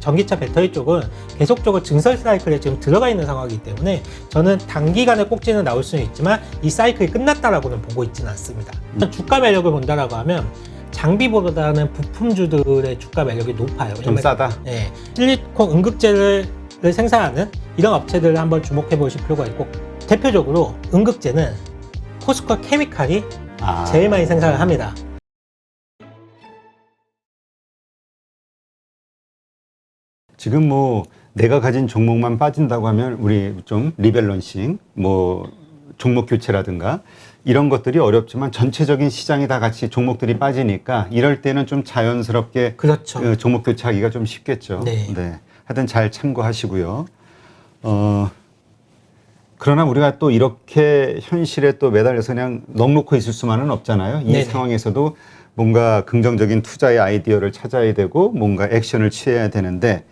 전기차 배터리 쪽은 계속적으로 증설 사이클에 지금 들어가 있는 상황이기 때문에 저는 단기간에 꼭지는 나올 수는 있지만 이 사이클이 끝났다라고는 보고 있지는 않습니다. 주가 매력을 본다라고 하면 장비보다는 부품주들의 주가 매력이 높아요. 좀 싸다? 네, 실리콘 응급제를 생산하는 이런 업체들을 한번 주목해 보실 필요가 있고, 대표적으로 응급제는 포스코 케미칼이 제일 많이 생산을 합니다. 지금 뭐 내가 가진 종목만 빠진다고 하면 우리 좀 리밸런싱, 뭐 종목 교체라든가 이런 것들이 어렵지만 전체적인 시장이 다 같이 종목들이 빠지니까 이럴 때는 좀 자연스럽게 그렇죠. 그 종목 교체하기가 좀 쉽겠죠. 네. 하여튼 잘 참고하시고요. 그러나 우리가 또 이렇게 현실에 또 매달려서 그냥 넋놓고 있을 수만은 없잖아요. 이 네네. 상황에서도 뭔가 긍정적인 투자의 아이디어를 찾아야 되고 뭔가 액션을 취해야 되는데,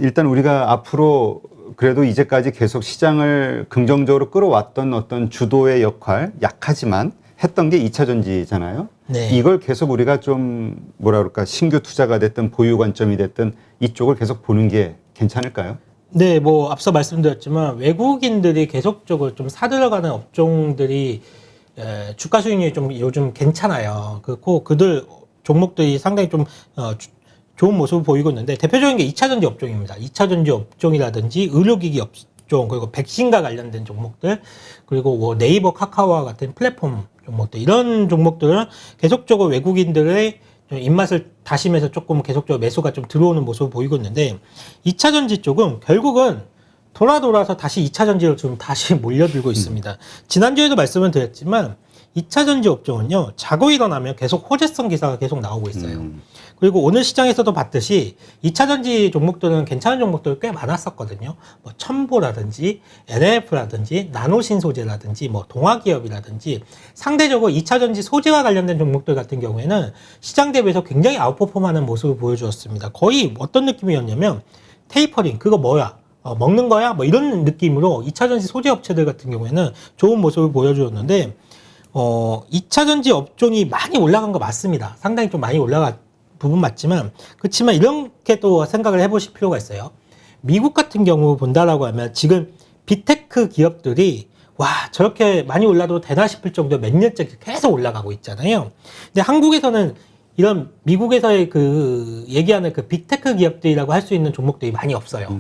일단 우리가 앞으로 그래도 이제까지 계속 시장을 긍정적으로 끌어왔던 어떤 주도의 역할, 약하지만 했던 게 2차 전지잖아요. 네. 이걸 계속 우리가 좀 뭐라 그럴까, 신규 투자가 됐든 보유 관점이 됐든 이쪽을 계속 보는 게 괜찮을까요? 네, 뭐 앞서 말씀드렸지만 외국인들이 계속적으로 좀 사들어가는 업종들이 주가 수익률이 좀 요즘 괜찮아요. 그렇고 그들 종목들이 상당히 좀 좋은 모습을 보이고 있는데, 대표적인 게 2차 전지 업종입니다. 2차 전지 업종이라든지 의료기기 업종, 그리고 백신과 관련된 종목들, 그리고 뭐 네이버, 카카오와 같은 플랫폼 종목들, 이런 종목들은 계속적으로 외국인들의 좀 입맛을 다시면서 조금 계속적으로 매수가 좀 들어오는 모습을 보이고 있는데, 2차 전지 쪽은 결국은 돌아서 다시 2차 전지로 좀 다시 몰려들고 있습니다. 지난주에도 말씀을 드렸지만 2차 전지 업종은요, 자고 일어나면 계속 호재성 기사가 계속 나오고 있어요. 그리고 오늘 시장에서도 봤듯이 2차 전지 종목들은 괜찮은 종목들 꽤 많았었거든요. 뭐 첨보라든지 NLF라든지 나노신소재라든지 뭐 동화기업이라든지 상대적으로 2차 전지 소재와 관련된 종목들 같은 경우에는 시장 대비해서 굉장히 아웃퍼폼하는 모습을 보여주었습니다. 거의 어떤 느낌이었냐면 테이퍼링, 그거 뭐야? 먹는 거야? 뭐 이런 느낌으로 2차 전지 소재 업체들 같은 경우에는 좋은 모습을 보여주었는데, 2차 전지 업종이 많이 올라간 거 맞습니다. 상당히 좀 많이 올라간 부분 맞지만, 그렇지만 이렇게 또 생각을 해보실 필요가 있어요. 미국 같은 경우 본다라고 하면 지금 빅테크 기업들이 와, 저렇게 많이 올라도 되나 싶을 정도로 몇 년째 계속 올라가고 있잖아요. 근데 한국에서는 이런 미국에서의 그 얘기하는 그 빅테크 기업들이라고 할 수 있는 종목들이 많이 없어요.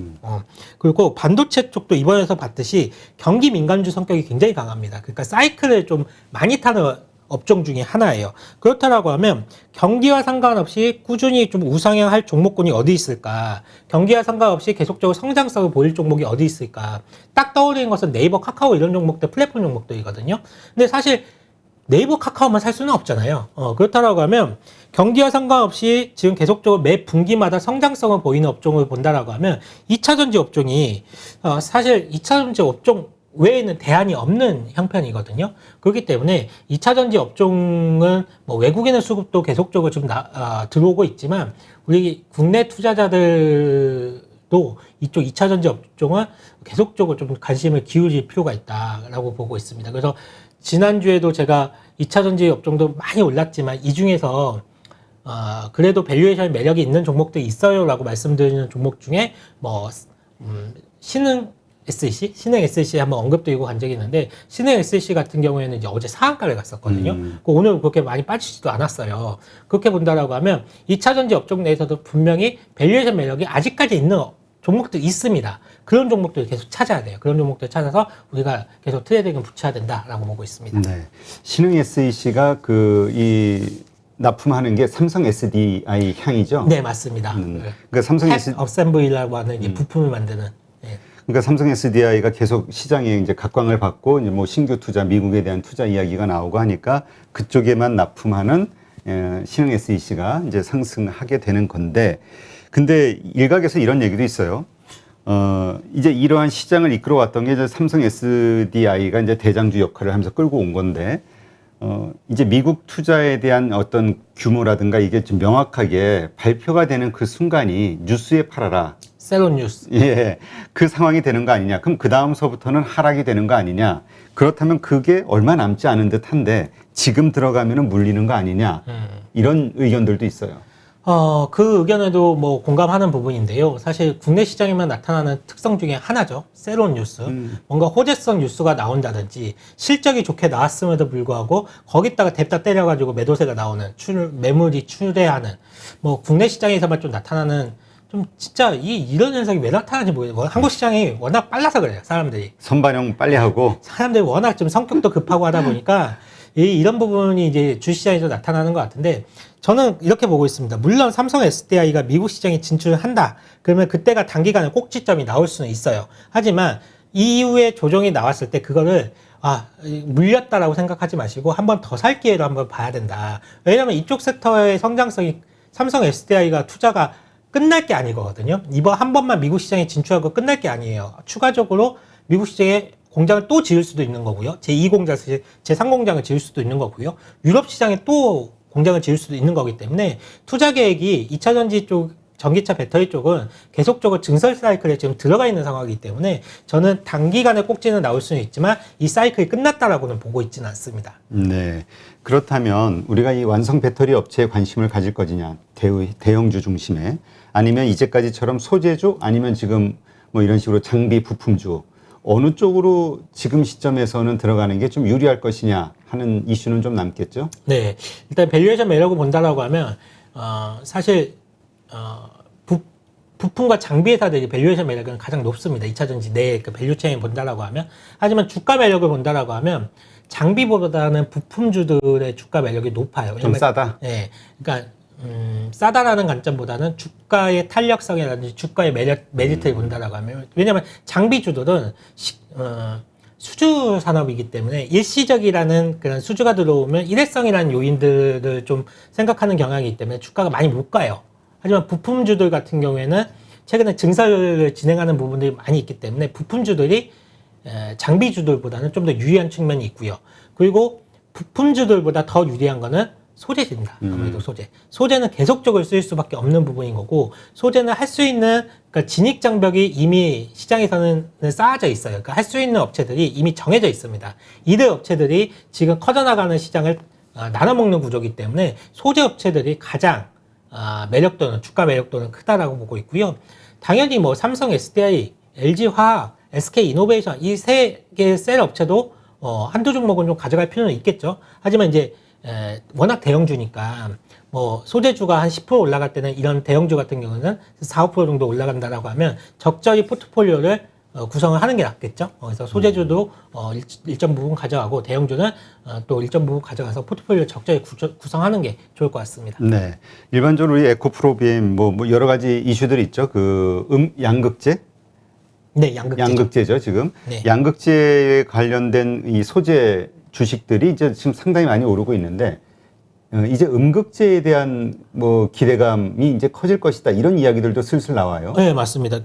그리고 반도체 쪽도 이번에서 봤듯이 경기 민감주 성격이 굉장히 강합니다. 그러니까 사이클을 좀 많이 타는 업종 중에 하나예요. 그렇다라고 하면 경기와 상관없이 꾸준히 좀 우상향할 종목군이 어디 있을까? 경기와 상관없이 계속적으로 성장성을 보일 종목이 어디 있을까? 딱 떠오르는 것은 네이버, 카카오 이런 종목들, 플랫폼 종목들이거든요. 근데 사실 네이버, 카카오만 살 수는 없잖아요. 그렇다라고 하면 경기와 상관없이 지금 계속적으로 매 분기마다 성장성을 보이는 업종을 본다라고 하면 2차 전지 업종이 사실 2차 전지 업종 외에는 대안이 없는 형편이거든요. 그렇기 때문에 2차 전지 업종은 뭐 외국인의 수급도 계속적으로 좀 들어오고 있지만 우리 국내 투자자들도 이쪽 2차 전지 업종은 계속적으로 좀 관심을 기울일 필요가 있다라고 보고 있습니다. 그래서 지난주에도 제가 2차 전지 업종도 많이 올랐지만 이 중에서 그래도 밸류에이션 매력이 있는 종목들이 있어요 라고 말씀드리는 종목 중에 뭐 신흥 SEC 한번 언급드리고 간 적이 있는데, 신흥 SEC 같은 경우에는 이제 어제 상한가를 갔었거든요. 오늘 그렇게 많이 빠지지도 않았어요. 그렇게 본다라고 하면 2차 전지 업종 내에서도 분명히 밸류에이션 매력이 아직까지 있는 종목들이 있습니다. 그런 종목들을 계속 찾아야 돼요. 그런 종목들을 찾아서 우리가 계속 트레이딩을 붙여야 된다라고 보고 있습니다. 네. 신흥 SEC가 납품하는 게 삼성 SDI 향이죠? 네, 맞습니다. 그러니까 삼성 어셈블리라고 하는 이제 부품을 만드는. 네. 그러니까 삼성 SDI가 계속 시장에 이제 각광을 받고 이제 뭐 신규 투자, 미국에 대한 투자 이야기가 나오고 하니까 그쪽에만 납품하는 신흥 SEC가 이제 상승하게 되는 건데, 근데 일각에서 이런 얘기도 있어요. 이제 이러한 시장을 이끌어왔던 게 이제 삼성 SDI가 이제 대장주 역할을 하면서 끌고 온 건데, 이제 미국 투자에 대한 어떤 규모라든가 이게 좀 명확하게 발표가 되는 그 순간이 뉴스에 팔아라. 셀론 뉴스. 예. 그 상황이 되는 거 아니냐. 그럼 그 다음서부터는 하락이 되는 거 아니냐. 그렇다면 그게 얼마 남지 않은 듯 한데 지금 들어가면은 물리는 거 아니냐. 이런 의견들도 있어요. 그 의견에도 뭐 공감하는 부분인데요. 사실 국내 시장에만 나타나는 특성 중에 하나죠. 새로운 뉴스. 뭔가 호재성 뉴스가 나온다든지 실적이 좋게 나왔음에도 불구하고 거기다가 냅다 때려가지고 매도세가 나오는 매물이 출회하는 뭐 국내 시장에서만 좀 나타나는 좀 진짜 이런 현상이 왜 나타나는지 모르겠어요. 한국 시장이 워낙 빨라서 그래요. 사람들이 빨리 하고. 사람들이 워낙 좀 성격도 급하고 하다 보니까 이런 부분이 이제 주시장에서 나타나는 것 같은데 저는 이렇게 보고 있습니다. 물론 삼성 SDI가 미국 시장에 진출한다. 그러면 그때가 단기간에 꼭지점이 나올 수는 있어요. 하지만 이후에 조정이 나왔을 때 그거를 물렸다라고 생각하지 마시고 한 번 더 살 기회로 한번 봐야 된다. 왜냐하면 이쪽 섹터의 성장성이 삼성 SDI가 투자가 끝날 게 아니거든요. 이번 한 번만 미국 시장에 진출하고 끝날 게 아니에요. 추가적으로 미국 시장에 공장을 또 지을 수도 있는 거고요. 제2공장, 제3공장을 지을 수도 있는 거고요. 유럽 시장에 또 공장을 지을 수도 있는 거기 때문에 투자 계획이 2차 전지 쪽, 전기차 배터리 쪽은 계속적으로 증설 사이클에 지금 들어가 있는 상황이기 때문에 저는 단기간에 꼭지는 나올 수는 있지만 이 사이클이 끝났다라고는 보고 있지는 않습니다. 네. 그렇다면 우리가 이 완성 배터리 업체에 관심을 가질 거지냐, 대형주 중심에, 아니면 이제까지처럼 소재주, 아니면 지금 뭐 이런 식으로 장비 부품주, 어느 쪽으로 지금 시점에서는 들어가는 게 좀 유리할 것이냐 하는 이슈는 좀 남겠죠? 네. 일단 밸류에이션 매력을 본다라고 하면, 사실, 부품과 장비 회사들이 밸류에이션 매력은 가장 높습니다. 2차전지 내 그 밸류체인 본다라고 하면. 하지만 주가 매력을 본다라고 하면, 장비보다는 부품주들의 주가 매력이 높아요. 좀 싸다? 네. 그러니까, 싸다라는 관점보다는 주가의 탄력성이라든지 주가의 메리트를 본다라고 하면, 왜냐면 장비주들은 수주 산업이기 때문에 일시적이라는 그런 수주가 들어오면 일회성이라는 요인들을 좀 생각하는 경향이기 때문에 주가가 많이 못 가요. 하지만 부품주들 같은 경우에는 최근에 증설을 진행하는 부분들이 많이 있기 때문에 부품주들이 장비주들보다는 좀 더 유리한 측면이 있고요. 그리고 부품주들보다 더 유리한 거는 소재입니다. 아무래도 소재는 계속적으로 쓰일 수밖에 없는 부분인 거고, 소재는 할 수 있는, 그러니까 진입 장벽이 이미 시장에서는 쌓아져 있어요. 그러니까 할 수 있는 업체들이 이미 정해져 있습니다. 이들 업체들이 지금 커져나가는 시장을 나눠먹는 구조이기 때문에 소재 업체들이 가장 매력도는, 주가 매력도는 크다라고 보고 있고요. 당연히 뭐 삼성 SDI, LG화학, SK이노베이션 이 세 개의 셀 업체도 한두 종목은 좀 가져갈 필요는 있겠죠. 하지만 이제 워낙 대형주니까 뭐 소재주가 한 10% 올라갈 때는 이런 대형주 같은 경우는 4, 5% 정도 올라간다라고 하면 적절히 포트폴리오를 구성을 하는 게 낫겠죠. 그래서 소재주도 일정 부분 가져가고 대형주는 또 일정 부분 가져가서 포트폴리오 적절히 구성하는 게 좋을 것 같습니다. 네. 일반적으로 우리 에코프로비엠 뭐 여러 가지 이슈들이 있죠. 그 양극재? 네, 양극재죠. 양극재죠, 지금. 네. 양극재에 관련된 이 소재 주식들이 이제 지금 상당히 많이 오르고 있는데, 이제 음극재에 대한 뭐 기대감이 이제 커질 것이다. 이런 이야기들도 슬슬 나와요. 네, 맞습니다.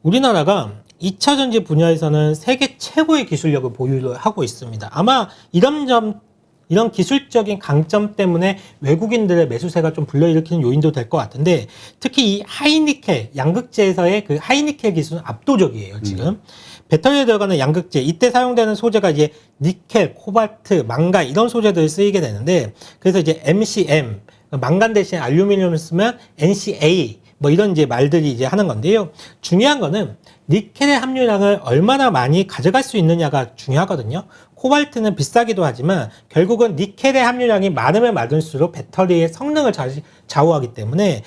우리나라가 2차 전지 분야에서는 세계 최고의 기술력을 보유를 하고 있습니다. 아마 이런 기술적인 강점 때문에 외국인들의 매수세가 좀 불러일으키는 요인도 될 것 같은데, 특히 이 하이니켈, 양극재에서의 그 하이니켈 기술은 압도적이에요, 지금. 배터리에 들어가는 양극재, 이때 사용되는 소재가 이제 니켈, 코발트, 망간 이런 소재들이 쓰이게 되는데, 그래서 이제 MCM, 망간 대신 알루미늄을 쓰면 NCA, 뭐 이런 이제 말들이 이제 하는 건데요. 중요한 거는 니켈의 함유량을 얼마나 많이 가져갈 수 있느냐가 중요하거든요. 코발트는 비싸기도 하지만 결국은 니켈의 함유량이 많으면 많을수록 배터리의 성능을 좌우하기 때문에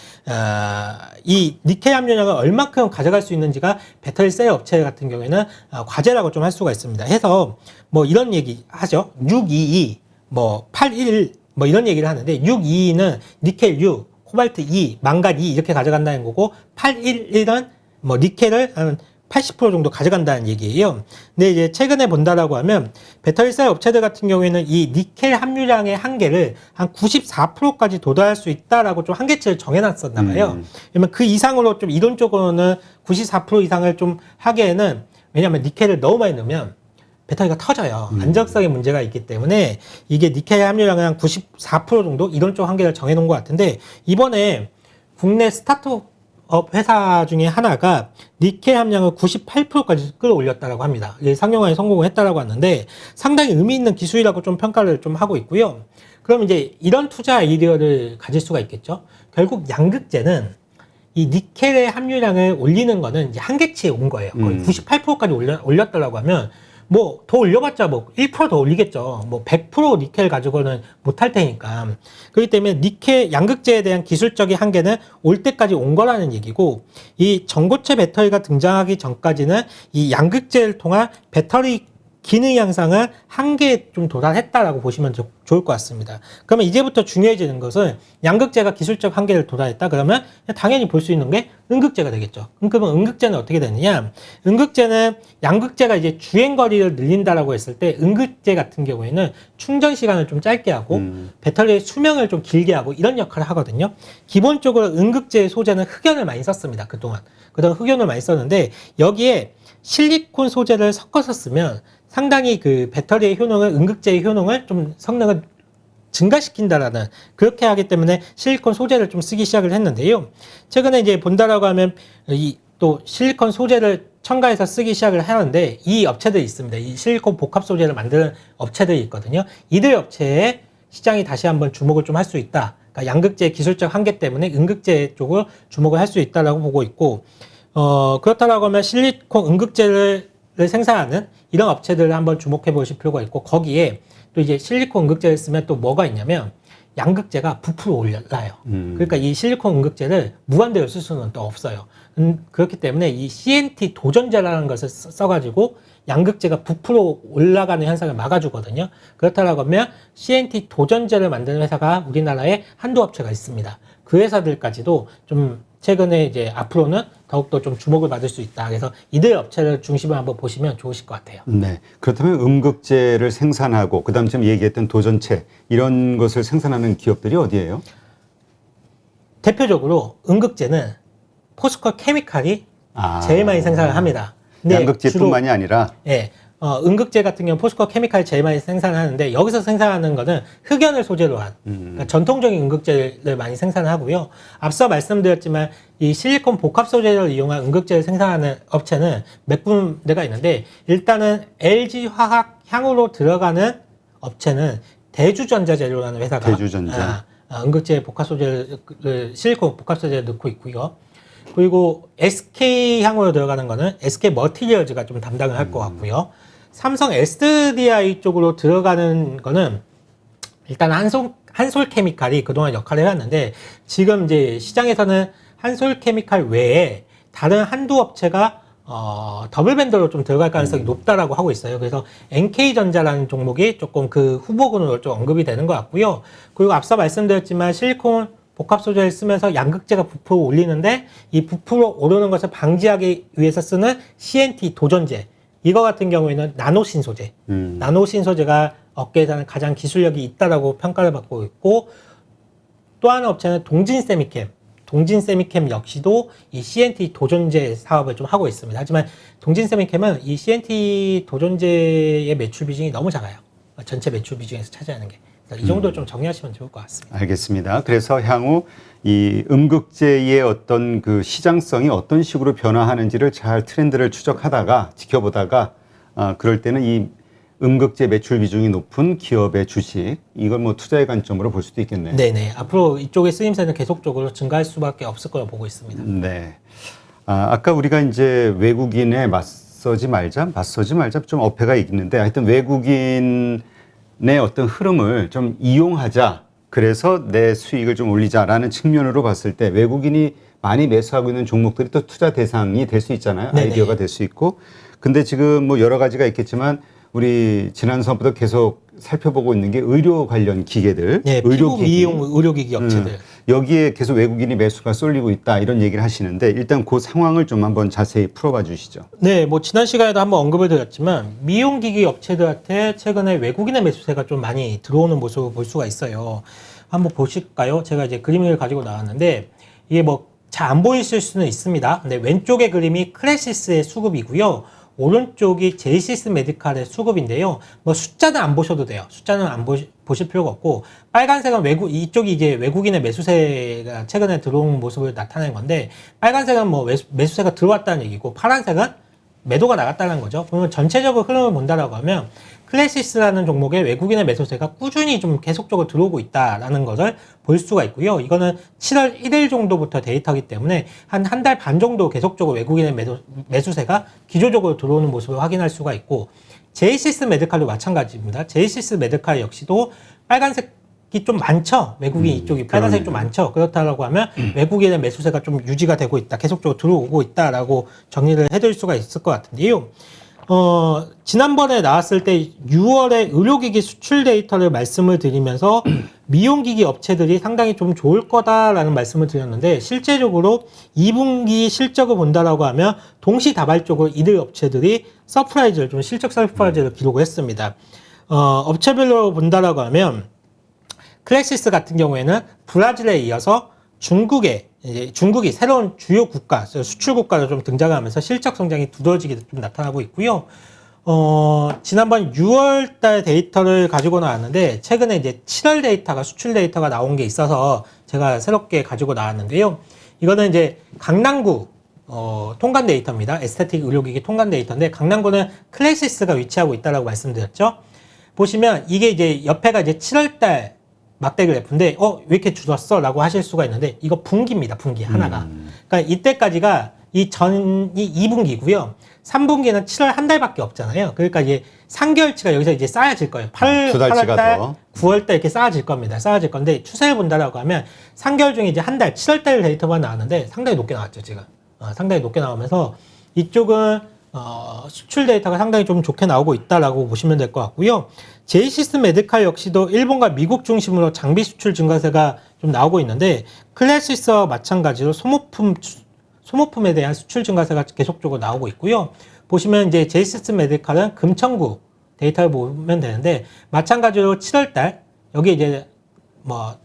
이 니켈 함유량을 얼마큼 가져갈 수 있는지가 배터리 셀 업체 같은 경우에는 과제라고 좀 할 수가 있습니다. 해서 뭐 이런 얘기 하죠. 622, 뭐 81, 뭐 이런 얘기를 하는데 622는 니켈 6, 코발트 2, 망간 2 이렇게 가져간다는 거고 811은 뭐 니켈을 한 80% 정도 가져간다는 얘기예요. 근데 이제 최근에 본다라고 하면 배터리 셀 업체들 같은 경우에는 이 니켈 함유량의 한계를 한 94%까지 도달할 수 있다라고 좀 한계치를 정해놨었나 봐요. 그러면 그 이상으로 좀 이론적으로는 94% 이상을 좀 하기에는, 왜냐하면 니켈을 너무 많이 넣으면 배터리가 터져요. 안정성에 문제가 있기 때문에 이게 니켈 함유량은 한 94% 정도 이런 쪽 한계를 정해놓은 것 같은데, 이번에 국내 스타트업 회사 중에 하나가 니켈 함량을 98%까지 끌어올렸다라고 합니다. 상용화에 성공을 했다라고 하는데 상당히 의미 있는 기술이라고 좀 평가를 좀 하고 있고요. 그럼 이제 이런 투자 아이디어를 가질 수가 있겠죠. 결국 양극재는 이 니켈의 함유량을 올리는 거는 이제 한계치에 온 거예요. 거의 98%까지 올렸다라고 하면 뭐 더 올려봤자 뭐 1%더 올리겠죠. 뭐 100% 니켈 가지고는 못할 테니까. 그렇기 때문에 니켈 양극재에 대한 기술적인 한계는 올 때까지 온 거라는 얘기고, 이 전고체 배터리가 등장하기 전까지는 이 양극재를 통한 배터리 기능 향상은 한계에 좀 도달했다라고 보시면 좋을 것 같습니다. 그러면 이제부터 중요해지는 것은 양극재가 기술적 한계를 도달했다 그러면 당연히 볼 수 있는 게 음극재가 되겠죠. 그러면 음극재는 어떻게 되느냐? 음극재는 양극재가 이제 주행 거리를 늘린다라고 했을 때 음극재 같은 경우에는 충전 시간을 좀 짧게 하고 배터리의 수명을 좀 길게 하고 이런 역할을 하거든요. 기본적으로 음극재 소재는 흑연을 많이 썼습니다. 그동안 흑연을 많이 썼는데 여기에 실리콘 소재를 섞어서 쓰면 상당히 그 배터리의 효능을, 음극재의 효능을 좀 성능을 증가시킨다라는, 그렇게 하기 때문에 실리콘 소재를 좀 쓰기 시작을 했는데요. 최근에 이제 본다라고 하면 이 또 실리콘 소재를 첨가해서 쓰기 시작을 하는데 이 업체들이 있습니다. 이 실리콘 복합 소재를 만드는 업체들이 있거든요. 이들 업체에 시장이 다시 한번 주목을 좀 할 수 있다. 그러니까 양극재 기술적 한계 때문에 음극재 쪽을 주목을 할 수 있다라고 보고 있고, 그렇다라고 하면 실리콘 음극재를 생산하는 이런 업체들을 한번 주목해 보실 필요가 있고, 거기에 또 이제 실리콘 음극재를 쓰면 또 뭐가 있냐면 양극재가 부풀어 올라요. 그러니까 이 실리콘 음극재를 무한대로 쓸 수는 또 없어요. 그렇기 때문에 이 CNT 도전제라는 것을 써가지고 양극재가 부풀어 올라가는 현상을 막아주거든요. 그렇다라고 하면 CNT 도전제를 만드는 회사가 우리나라에 한두 업체가 있습니다. 그 회사들까지도 좀 최근에 이제 앞으로는 더욱더 좀 주목을 받을 수 있다. 그래서 이들 업체를 중심으로 한번 보시면 좋으실 것 같아요. 네. 그렇다면 음극재를 생산하고 그다음 지금 얘기했던 도전체 이런 것을 생산하는 기업들이 어디예요? 대표적으로 음극재는 포스코 케미칼이 제일 많이 생산을 합니다. 근데 양극재뿐만이 아니라 예. 음극재 같은 경우는 포스코 케미칼이 제일 많이 생산하는데 여기서 생산하는 거는 흑연을 소재로 한 그러니까 전통적인 음극재를 많이 생산하고요. 앞서 말씀드렸지만 이 실리콘 복합 소재를 이용한 음극재를 생산하는 업체는 몇 군데가 있는데, 일단은 LG 화학 향후로 들어가는 업체는 대주전자재료라는 회사가 대주전자. 음극재 복합 소재를 실리콘 복합 소재를 넣고 있고요. 그리고 SK 향으로 들어가는 거는 SK 머티리얼즈가 좀 담당을 할 것 같고요. 삼성 SDI 쪽으로 들어가는 거는 일단 한솔 케미칼이 그동안 역할을 해왔는데, 지금 이제 시장에서는 한솔 케미칼 외에 다른 한두 업체가 더블 밴더로 좀 들어갈 가능성이 높다라고 하고 있어요. 그래서 NK전자라는 종목이 조금 그 후보군으로 좀 언급이 되는 것 같고요. 그리고 앞서 말씀드렸지만 실리콘 복합 소재를 쓰면서 양극재가 부풀어 올리는데, 이 부풀어 오르는 것을 방지하기 위해서 쓰는 CNT 도전제, 이거 같은 경우에는 나노신 소재, 나노신 소재가 업계에서는 가장 기술력이 있다라고 평가를 받고 있고, 또 하나 업체는 동진세미캠 역시도 이 CNT 도전제 사업을 좀 하고 있습니다. 하지만 동진세미캠은 이 CNT 도전제의 매출 비중이 너무 작아요. 전체 매출 비중에서 차지하는 게. 이 정도 좀 정리하시면 좋을 것 같습니다. 알겠습니다. 그래서 향후 이 음극재의 어떤 그 시장성이 어떤 식으로 변화하는지를 잘 트렌드를 추적하다가 지켜보다가 그럴 때는 이 음극재 매출 비중이 높은 기업의 주식, 이걸 뭐 투자의 관점으로 볼 수도 있겠네요. 네네. 앞으로 이쪽의 쓰임새는 계속적으로 증가할 수밖에 없을 거라고 보고 있습니다. 네. 아까 우리가 이제 외국인에 맞서지 말자 좀 어폐가 있는데, 하여튼 외국인의 어떤 흐름을 좀 이용하자, 그래서 내 수익을 좀 올리자라는 측면으로 봤을 때 외국인이 많이 매수하고 있는 종목들이 또 투자 대상이 될 수 있잖아요. 네네. 아이디어가 될 수 있고. 근데 지금 뭐 여러 가지가 있겠지만 우리 지난 수업부터 계속 살펴보고 있는 게 의료 관련 기계들, 네, 의료기기, 미용 의료기기 업체들. 여기에 계속 외국인이 매수가 쏠리고 있다, 이런 얘기를 하시는데, 일단 그 상황을 좀 한번 자세히 풀어봐 주시죠. 네, 뭐 지난 시간에도 한번 언급을 드렸지만 미용기기 업체들한테 최근에 외국인의 매수세가 좀 많이 들어오는 모습을 볼 수가 있어요. 한번 보실까요? 제가 이제 그림을 가지고 나왔는데, 이게 뭐 잘 안 보이실 수는 있습니다. 근데 왼쪽의 그림이 크레시스의 수급이고요. 오른쪽이 제이시스 메디칼의 수급인데요. 뭐 숫자는 안 보셔도 돼요. 숫자는 안 보실 필요가 없고, 빨간색은 이쪽이 이제 외국인의 매수세가 최근에 들어온 모습을 나타낸 건데, 빨간색은 뭐 매수세가 들어왔다는 얘기고, 파란색은 매도가 나갔다는 거죠. 그러면 전체적으로 흐름을 본다라고 하면 클래시스라는 종목에 외국인의 매수세가 꾸준히 좀 계속적으로 들어오고 있다라는 것을 볼 수가 있고요. 이거는 7월 1일 정도부터 데이터이기 때문에 한 달 반 정도 계속적으로 외국인의 매수세가 기조적으로 들어오는 모습을 확인할 수가 있고, 제이시스 메디칼도 마찬가지입니다. 제이시스 메디칼 역시도 빨간색이 좀 많죠. 외국인 이쪽이 빨간색이 좀 많죠. 그렇다라고 하면 외국인의 매수세가 좀 유지가 되고 있다, 계속적으로 들어오고 있다라고 정리를 해드릴 수가 있을 것 같은데요. 지난번에 나왔을 때 6월에 의료기기 수출 데이터를 말씀을 드리면서 미용기기 업체들이 상당히 좀 좋을 거다라는 말씀을 드렸는데, 실제적으로 2분기 실적을 본다라고 하면 동시다발적으로 이들 업체들이 서프라이즈를 좀 실적 서프라이즈를 기록을 했습니다. 업체별로 본다라고 하면 클래시스 같은 경우에는 브라질에 이어서 중국이 새로운 주요 국가, 수출 국가로 좀 등장하면서 실적 성장이 두드러지게 좀 나타나고 있고요. 지난번 6월 달 데이터를 가지고 나왔는데, 최근에 이제 7월 데이터가, 수출 데이터가 나온 게 있어서 제가 새롭게 가지고 나왔는데요. 이거는 이제 강남구, 통관 데이터입니다. 에스테틱 의료기기 통관 데이터인데, 강남구는 클래시스가 위치하고 있다라고 말씀드렸죠. 보시면 이게 이제 옆에가 이제 7월 달 막대 그래프인데, 왜 이렇게 줄었어? 라고 하실 수가 있는데, 이거 분기입니다, 분기 하나가. 그러니까 이때까지가 이 전이 2분기고요. 3분기는 7월 한 달밖에 없잖아요. 그러니까 이제 3개월치가 여기서 이제 쌓여질 거예요. 8월 달, 9월 달 이렇게 쌓아질 겁니다. 쌓아질 건데, 추세를 본다라고 하면 3개월 중에 이제 한 달, 7월 달 데이터만 나왔는데 상당히 높게 나왔죠, 지금. 상당히 높게 나오면서 이쪽은 수출 데이터가 상당히 좀 좋게 나오고 있다라고 보시면 될 것 같고요. 제이시스 메디칼 역시도 일본과 미국 중심으로 장비 수출 증가세가 좀 나오고 있는데, 클래시스와 마찬가지로 소모품에 대한 수출 증가세가 계속적으로 나오고 있고요. 보시면 이제 제이시스 메디칼은 금천구 데이터를 보면 되는데, 마찬가지로 7월달, 여기 이제 뭐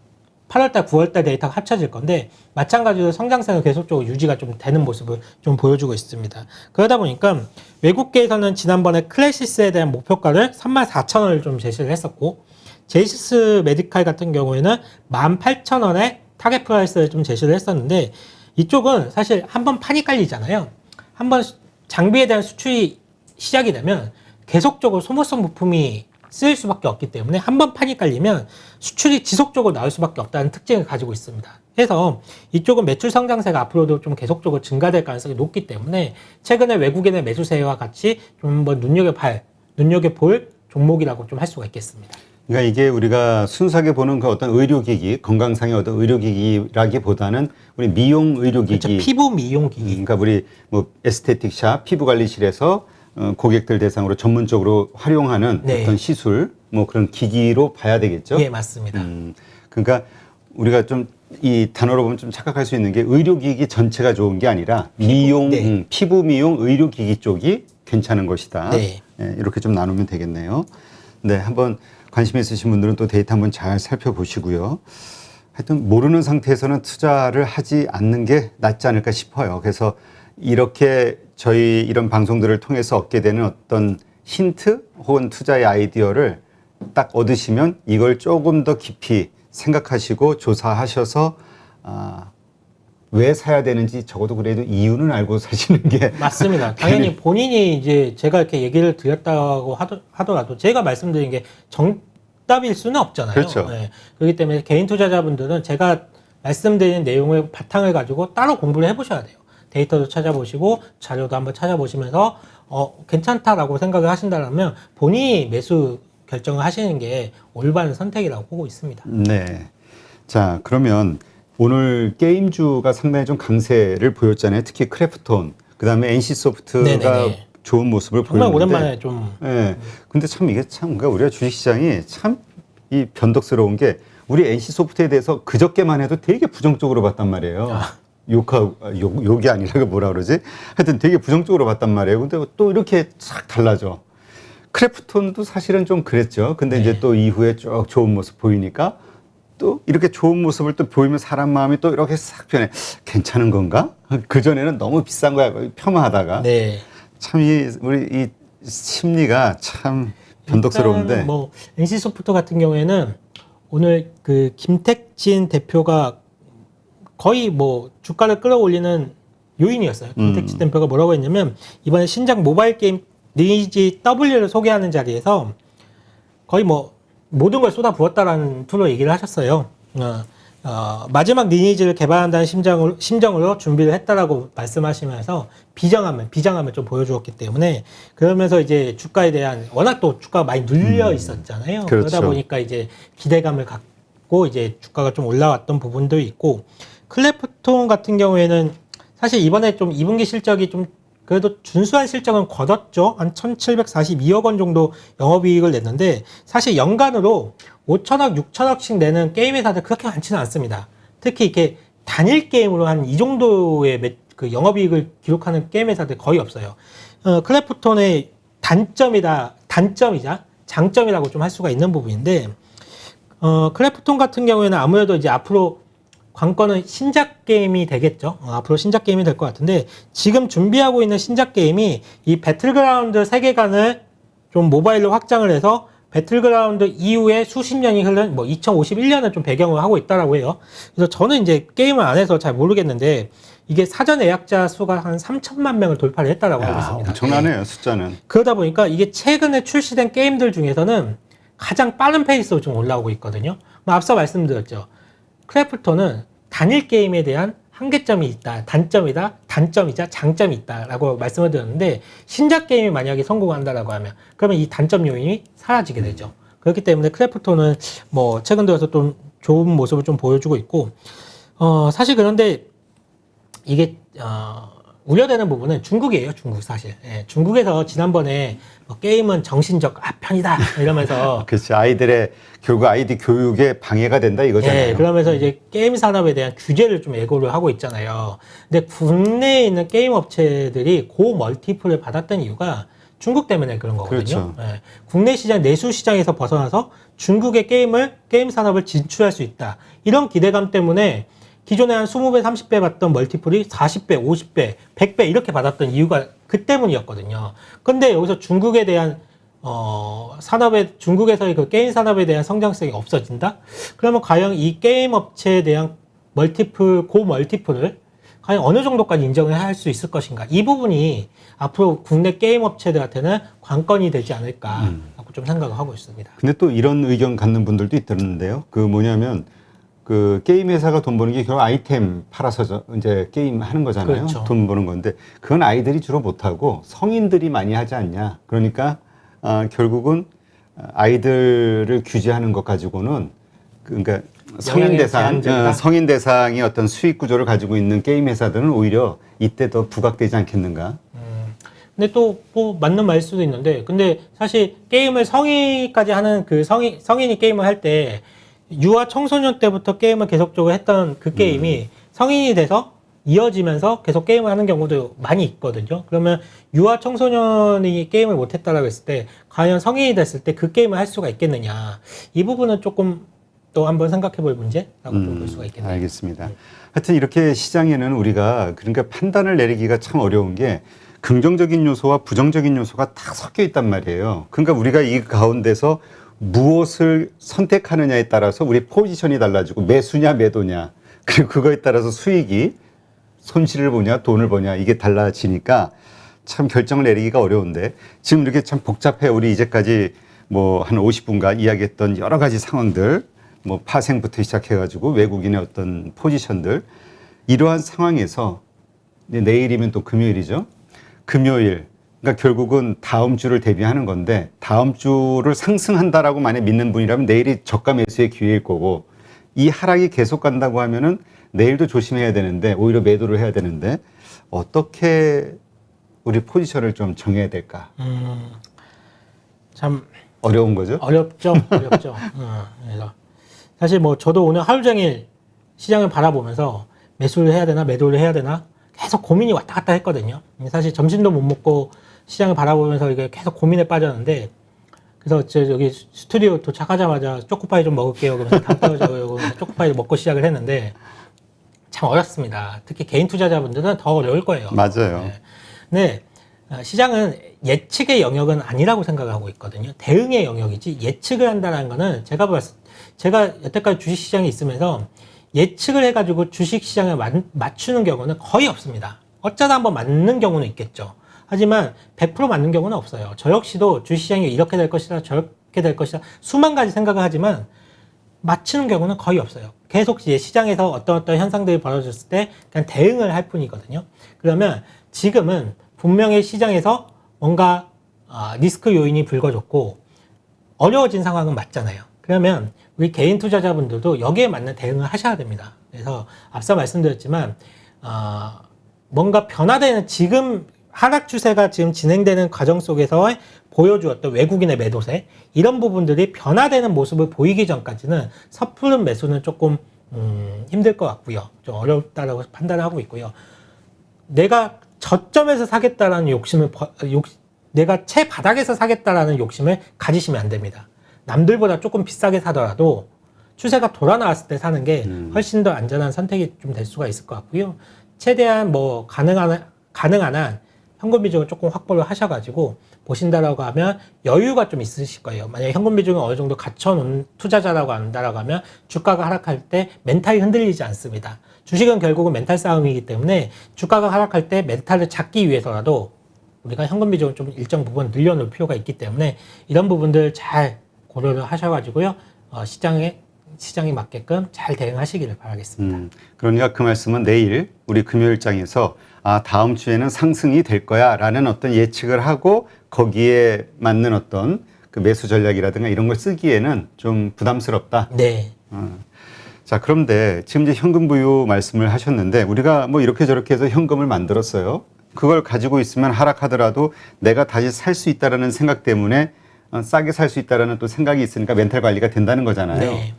8월달, 9월달 데이터가 합쳐질 건데, 마찬가지로 성장세는 계속적으로 유지가 좀 되는 모습을 좀 보여주고 있습니다. 그러다 보니까 외국계에서는 지난번에 클래시스에 대한 목표가를 34,000원을 좀 제시를 했었고, 제이시스 메디칼 같은 경우에는 18,000원에 타겟 프라이스를 좀 제시를 했었는데, 이쪽은 사실 한번 판이 깔리잖아요. 한번 장비에 대한 수출이 시작이 되면 계속적으로 소모성 부품이 쓰일 수밖에 없기 때문에 한번 판이 깔리면 수출이 지속적으로 나올 수밖에 없다는 특징을 가지고 있습니다. 그래서 이쪽은 매출 성장세가 앞으로도 좀 계속적으로 증가될 가능성이 높기 때문에 최근에 외국인의 매수세와 같이 좀 한번 눈여겨볼 종목이라고 좀 할 수가 있겠습니다. 그러니까 이게 우리가 순수하게 보는 그 어떤 의료기기, 건강상의 어떤 의료기기라기보다는 우리 미용 의료기기. 그렇죠. 피부 미용기기. 그러니까 우리 뭐 에스테틱샵, 피부관리실에서 고객들 대상으로 전문적으로 활용하는 네. 어떤 시술, 뭐 그런 기기로 봐야 되겠죠? 예, 맞습니다. 그러니까 우리가 좀 이 단어로 보면 좀 착각할 수 있는 게 의료기기 전체가 좋은 게 아니라 미용, 네. 피부 미용 의료기기 쪽이 괜찮은 것이다. 네. 예, 이렇게 좀 나누면 되겠네요. 네, 한번 관심 있으신 분들은 또 데이터 한번 잘 살펴보시고요. 하여튼 모르는 상태에서는 투자를 하지 않는 게 낫지 않을까 싶어요. 그래서 이렇게 저희 이런 방송들을 통해서 얻게 되는 어떤 힌트 혹은 투자의 아이디어를 딱 얻으시면 이걸 조금 더 깊이 생각하시고 조사하셔서 왜 사야 되는지 적어도 그래도 이유는 알고 사시는 게 맞습니다. 당연히 본인이 이제 제가 이렇게 얘기를 드렸다고 하더라도 제가 말씀드린 게 정답일 수는 없잖아요. 그렇죠. 네. 그렇기 때문에 개인 투자자분들은 제가 말씀드린 내용을 바탕을 가지고 따로 공부를 해보셔야 돼요. 데이터도 찾아보시고 자료도 한번 찾아보시면서 괜찮다라고 생각을 하신다면 본인이 매수 결정을 하시는 게 올바른 선택이라고 보고 있습니다. 네. 자, 그러면 오늘 게임주가 상당히 좀 강세를 보였잖아요. 특히 크래프톤, 그다음에 NC소프트가 네네네. 좋은 모습을 정말 보였는데. 오랜만에 좀. 네. 근데 참 이게 참 뭔가 우리가 주식시장이 참 이 변덕스러운 게 우리 NC소프트에 대해서 그저께만 해도 되게 부정적으로 봤단 말이에요. 욕이 아니라 뭐라 그러지? 하여튼 되게 부정적으로 봤단 말이에요. 근데 또 이렇게 싹 달라져. 크래프톤도 사실은 좀 그랬죠. 근데 이제 또 이후에 쭉 좋은 모습 보이니까 또 이렇게 좋은 모습을 또 보이면 사람 마음이 또 이렇게 싹 변해. 괜찮은 건가? 그전에는 너무 비싼 거야. 폄하하다가. 네. 참 우리 이 심리가 참 변덕스러운데. 일단 뭐 NC 소프트 같은 경우에는 오늘 그 김택진 대표가 거의 뭐 주가를 끌어올리는 요인이었어요. 김택진 대표가 뭐라고 했냐면 이번에 신작 모바일 게임 리니지 W를 소개하는 자리에서 거의 뭐 모든 걸 쏟아부었다라는 투로 얘기를 하셨어요. 마지막 리니지를 개발한다는 심정으로 준비를 했다라고 말씀하시면서 비장함을 좀 보여주었기 때문에 그러면서 이제 주가에 대한 워낙 또 주가가 많이 눌려 있었잖아요. 그렇죠. 그러다 보니까 이제 기대감을 갖고 이제 주가가 좀 올라왔던 부분도 있고 클래프톤 같은 경우에는 사실 이번에 좀 2분기 실적이 좀 그래도 준수한 실적은 거뒀죠. 한 1,742억 원 정도 영업이익을 냈는데 사실 연간으로 5천억, 6천억씩 내는 게임 회사들 그렇게 많지는 않습니다. 특히 이렇게 단일 게임으로 한 이 정도의 그 영업이익을 기록하는 게임 회사들 거의 없어요. 클래프톤의 단점이자 장점이라고 좀 할 수가 있는 부분인데 클래프톤 같은 경우에는 아무래도 이제 앞으로 관건은 신작 게임이 되겠죠. 앞으로 신작 게임이 될 것 같은데 지금 준비하고 있는 신작 게임이 이 배틀그라운드 세계관을 좀 모바일로 확장을 해서 배틀그라운드 이후에 수십 년이 흐른 뭐 2051년을 좀 배경으로 하고 있다라고 해요. 그래서 저는 이제 게임을 안 해서 잘 모르겠는데 이게 사전 예약자 수가 한 3천만 명을 돌파를 했다라고 하고 있습니다. 엄청나네요, 숫자는. 그러다 보니까 이게 최근에 출시된 게임들 중에서는 가장 빠른 페이스로 좀 올라오고 있거든요. 뭐 앞서 말씀드렸죠. 크래프톤은 단일 게임에 대한 한계점이 있다, 단점이자 장점이 있다라고 말씀을 드렸는데 신작 게임이 만약에 성공한다라고 하면 그러면 이 단점 요인이 사라지게 되죠. 그렇기 때문에 크래프톤은 뭐 최근 들어서 좀 좋은 모습을 좀 보여주고 있고 사실 그런데 이게 우려되는 부분은 중국이에요. 중국 사실. 예, 중국에서 지난번에 뭐 게임은 정신적 편이다 이러면서 그렇지. 결국 아이들 교육에 방해가 된다 이거잖아요. 예, 그러면서 이제 게임 산업에 대한 규제를 좀 예고를 하고 있잖아요. 근데 국내에 있는 게임 업체들이 고 멀티플을 받았던 이유가 중국 때문에 그런 거거든요. 그렇죠. 예, 국내 시장, 내수 시장에서 벗어나서 중국의 게임 산업을 진출할 수 있다. 이런 기대감 때문에 기존에 한 20배, 30배 받던 멀티플이 40배, 50배, 100배 이렇게 받았던 이유가 그 때문이었거든요. 근데 여기서 중국에 대한 중국에서의 그 게임 산업에 대한 성장성이 없어진다? 그러면 과연 이 게임 업체에 대한 고 멀티플을 과연 어느 정도까지 인정을 할 수 있을 것인가? 이 부분이 앞으로 국내 게임 업체들한테는 관건이 되지 않을까라고 좀 생각을 하고 있습니다. 근데 또 이런 의견 갖는 분들도 있던데요. 그 뭐냐면 그 게임 회사가 돈 버는 게 결국 아이템 팔아서 이제 게임 하는 거잖아요. 그렇죠. 돈 버는 건데 그건 아이들이 주로 못하고 성인들이 많이 하지 않냐. 그러니까 결국은 아이들을 규제하는 것 가지고는 그러니까 성인 대상의 어떤 수익 구조를 가지고 있는 게임 회사들은 오히려 이때 더 부각되지 않겠는가? 근데 또 뭐 맞는 말일 수도 있는데 근데 사실 게임을 성인까지 하는 그 성인이 게임을 할 때 유아 청소년 때부터 게임을 계속적으로 했던 그 게임이 성인이 돼서 이어지면서 계속 게임을 하는 경우도 많이 있거든요. 그러면 유아 청소년이 게임을 못했다라고 했을 때 과연 성인이 됐을 때 그 게임을 할 수가 있겠느냐. 이 부분은 조금 또 한번 생각해 볼 문제라고 좀 볼 수가 있겠네요. 알겠습니다. 하여튼 이렇게 시장에는 우리가 그러니까 판단을 내리기가 참 어려운 게 긍정적인 요소와 부정적인 요소가 다 섞여 있단 말이에요. 그러니까 우리가 이 가운데서 무엇을 선택하느냐에 따라서 우리 포지션이 달라지고 매수냐 매도냐 그리고 그거에 따라서 수익이 손실을 보냐 돈을 보냐 이게 달라지니까 참 결정을 내리기가 어려운데 지금 이렇게 참 복잡해. 우리 이제까지 뭐 한 50분간 이야기했던 여러 가지 상황들 뭐 파생부터 시작해가지고 외국인의 어떤 포지션들 이러한 상황에서 내일이면 또 금요일이죠. 금요일 그러니까 결국은 다음 주를 대비하는 건데 다음 주를 상승한다라고 만약 믿는 분이라면 내일이 저가 매수의 기회일 거고 이 하락이 계속 간다고 하면은 내일도 조심해야 되는데 오히려 매도를 해야 되는데 어떻게 우리 포지션을 좀 정해야 될까? 참 어려운 거죠? 어렵죠. 그래서 사실 뭐 저도 오늘 하루 종일 시장을 바라보면서 매수를 해야 되나 매도를 해야 되나 계속 고민이 왔다 갔다 했거든요. 사실 점심도 못 먹고 시장을 바라보면서 이게 계속 고민에 빠졌는데 그래서 여기 스튜디오 도착하자마자 초코파이 좀 먹을게요. 그러면서 당 떨어져요. 초코파이 먹고 시작을 했는데 참 어렵습니다. 특히 개인 투자자분들은 더 어려울 거예요. 맞아요. 네. 시장은 예측의 영역은 아니라고 생각을 하고 있거든요. 대응의 영역이지 예측을 한다는 거는 제가 여태까지 주식시장에 있으면서 예측을 해가지고 주식시장에 맞추는 경우는 거의 없습니다. 어쩌다 한번 맞는 경우는 있겠죠. 하지만 100% 맞는 경우는 없어요. 저 역시도 주식시장이 이렇게 될 것이다 저렇게 될 것이다 수만 가지 생각을 하지만 맞추는 경우는 거의 없어요. 계속 이제 시장에서 어떤 현상들이 벌어졌을 때 그냥 대응을 할 뿐이거든요. 그러면 지금은 분명히 시장에서 뭔가 리스크 요인이 불거졌고 어려워진 상황은 맞잖아요. 그러면 우리 개인 투자자분들도 여기에 맞는 대응을 하셔야 됩니다. 그래서 앞서 말씀드렸지만 뭔가 변화되는 지금 하락 추세가 지금 진행되는 과정 속에서 보여주었던 외국인의 매도세 이런 부분들이 변화되는 모습을 보이기 전까지는 섣부른 매수는 조금 힘들 것 같고요. 좀 어렵다라고 판단하고 있고요. 내가 저점에서 사겠다라는 내가 최바닥에서 사겠다라는 욕심을 가지시면 안 됩니다. 남들보다 조금 비싸게 사더라도 추세가 돌아 나왔을 때 사는 게 훨씬 더 안전한 선택이 좀 될 수가 있을 것 같고요. 최대한 뭐 가능한 한 현금 비중을 조금 확보를 하셔가지고 보신다라고 하면 여유가 좀 있으실 거예요. 만약에 현금 비중을 어느 정도 갖춰놓은 투자자라고 한다라고 하면 주가가 하락할 때 멘탈이 흔들리지 않습니다. 주식은 결국은 멘탈 싸움이기 때문에 주가가 하락할 때 멘탈을 잡기 위해서라도 우리가 현금 비중을 좀 일정 부분 늘려놓을 필요가 있기 때문에 이런 부분들 잘 고려를 하셔가지고요. 시장에 맞게끔 잘 대응하시기를 바라겠습니다. 그러니까 그 말씀은 내일 우리 금요일장에서 다음 주에는 상승이 될 거야 라는 어떤 예측을 하고 거기에 맞는 어떤 그 매수 전략이라든가 이런 걸 쓰기에는 좀 부담스럽다. 네. 자, 그런데 지금 이제 현금 부유 말씀을 하셨는데 우리가 뭐 이렇게 저렇게 해서 현금을 만들었어요. 그걸 가지고 있으면 하락하더라도 내가 다시 살 수 있다라는 생각 때문에 싸게 살 수 있다라는 또 생각이 있으니까 멘탈 관리가 된다는 거잖아요. 네.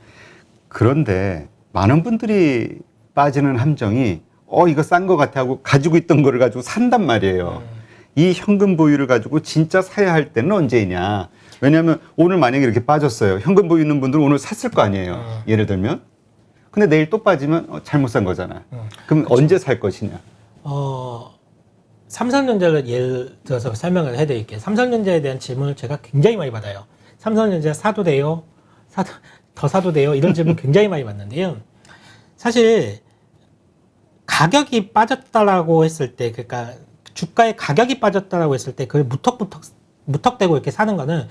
그런데 많은 분들이 빠지는 함정이 이거 싼 거 같아 하고 가지고 있던 거를 가지고 산단 말이에요. 이 현금 보유를 가지고 진짜 사야 할 때는 언제냐. 왜냐하면 오늘 만약에 이렇게 빠졌어요. 현금 보유 있는 분들은 오늘 샀을 거 아니에요. 예를 들면. 근데 내일 또 빠지면 잘못 산 거잖아요. 그럼 그쵸. 언제 살 것이냐. 삼성전자를 예를 들어서 설명을 해드릴게요. 삼성전자에 대한 질문을 제가 굉장히 많이 받아요. 삼성전자 사도 돼요? 더 사도 돼요? 이런 질문 굉장히 많이 받는데요. 사실 가격이 빠졌다라고 했을 때, 그러니까 주가의 가격이 빠졌다라고 했을 때 그걸 무턱대고 이렇게 사는 거는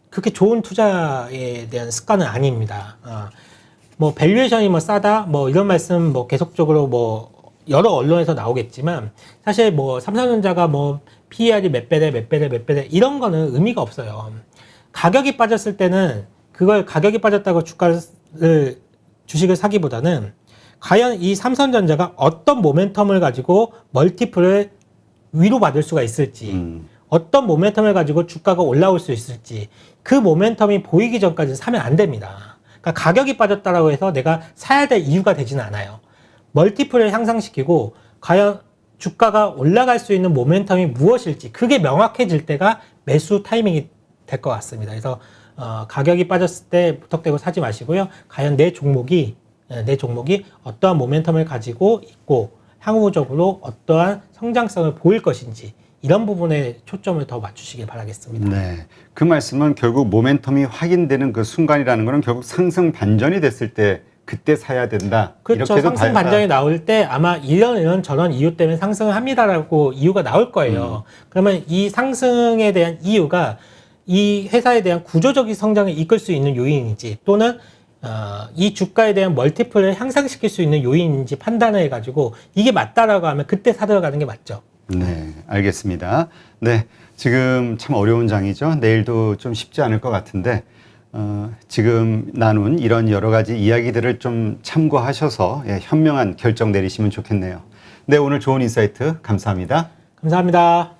그렇게 좋은 투자에 대한 습관은 아닙니다. 뭐 밸류에이션이 뭐 싸다 뭐 이런 말씀 뭐 계속적으로 뭐 여러 언론에서 나오겠지만 사실 뭐 삼성전자가 뭐 PER이 몇 배대 이런 거는 의미가 없어요. 가격이 빠졌을 때는 그걸 가격이 빠졌다고 주식을 사기보다는 과연 이 삼성전자가 어떤 모멘텀을 가지고 멀티플을 위로 받을 수가 있을지 어떤 모멘텀을 가지고 주가가 올라올 수 있을지 그 모멘텀이 보이기 전까지 사면 안 됩니다. 그러니까 가격이 빠졌다라고 해서 내가 사야 될 이유가 되지는 않아요. 멀티플을 향상시키고 과연 주가가 올라갈 수 있는 모멘텀이 무엇일지 그게 명확해질 때가 매수 타이밍이 될 것 같습니다. 그래서 가격이 빠졌을 때 무턱대고 사지 마시고요. 과연 내 종목이 어떠한 모멘텀을 가지고 있고 향후적으로 어떠한 성장성을 보일 것인지 이런 부분에 초점을 더 맞추시길 바라겠습니다. 네, 그 말씀은 결국 모멘텀이 확인되는 그 순간이라는 것은 결국 상승 반전이 됐을 때 그때 사야 된다. 그렇죠. 상승 반전이 나올 때 아마 이런 저런 이유 때문에 상승을 합니다라고 이유가 나올 거예요. 그러면 이 상승에 대한 이유가 이 회사에 대한 구조적인 성장을 이끌 수 있는 요인인지 또는 이 주가에 대한 멀티플을 향상시킬 수 있는 요인인지 판단을 해가지고 이게 맞다라고 하면 그때 사들어가는 게 맞죠. 네, 알겠습니다. 네, 지금 참 어려운 장이죠. 내일도 좀 쉽지 않을 것 같은데 지금 나눈 이런 여러 가지 이야기들을 좀 참고하셔서 현명한 결정 내리시면 좋겠네요. 네, 오늘 좋은 인사이트 감사합니다. 감사합니다.